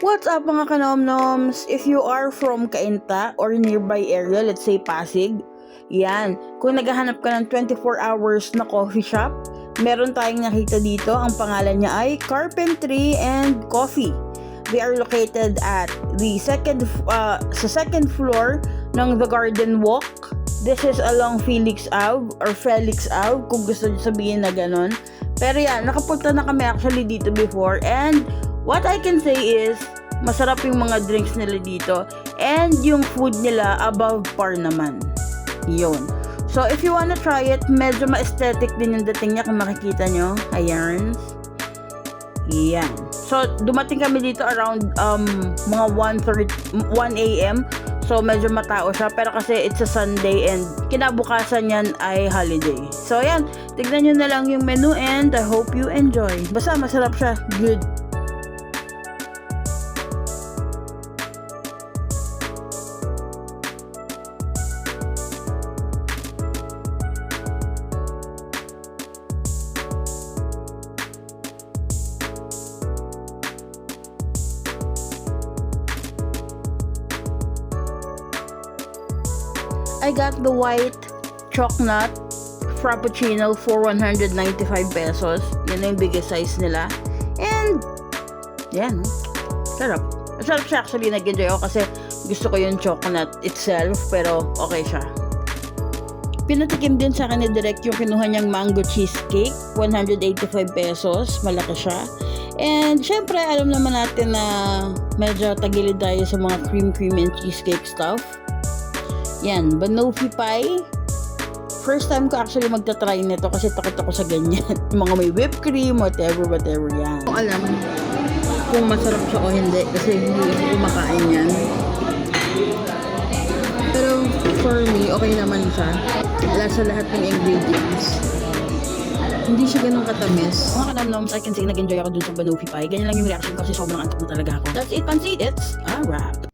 What's up mga kanomnoms? If you are from Cainta or nearby area, let's say Pasig, yan. Kung naghahanap ka ng 24 hours na coffee shop, meron tayong nakita dito. Ang pangalan niya ay Carpentry and Coffee. They are located at the second floor ng The Garden Walk. This is along Felix Ave or Felix Ave kung gusto niyo sabihin na ganon. Pero yan, nakapunta na kami actually dito before, and what I can say is, masarap yung mga drinks nila dito. And yung food nila, above par naman. Yun. So, if you wanna try it, medyo ma-aesthetic din yung dating niya kung makikita nyo. Ayan. Yan. So, dumating kami dito around mga 1 a.m. So, medyo matao siya. Pero kasi it's a Sunday and kinabukasan yan ay holiday. So, ayan. Tignan nyo na lang yung menu and I hope you enjoy. Basta masarap siya. Good. I got the white chocolate frappuccino for 195 pesos. Yan na yung biggest size nila. And, yan. Sarap. Sarap siya actually. Nag-enjoy ako kasi gusto ko yung chocolate itself. Pero, okay siya. Pinatikim din sa akin ni Direk yung kinuha niyang mango cheesecake. 185 pesos. Malaki siya. And, syempre, alam naman natin na medyo tagilid tayo sa mga cream and cheesecake stuff. Yan, banoffee pie. First time ko actually magta-try nito kasi takot ako sa ganyan. Mga may whipped cream, whatever yan. Kung alam kung masarap siya o hindi kasi hindi ako kumakain yan. Pero for me, okay naman siya. Wala sa lahat ng ingredients. Hindi siya ganun katamis. Mga kanomnoms, I can say nag-enjoy ako dun sa banoffee pie. Ganyan lang yung reaction ko kasi sobrang antok na talaga ako. That's it, Pansit. It's a wrap.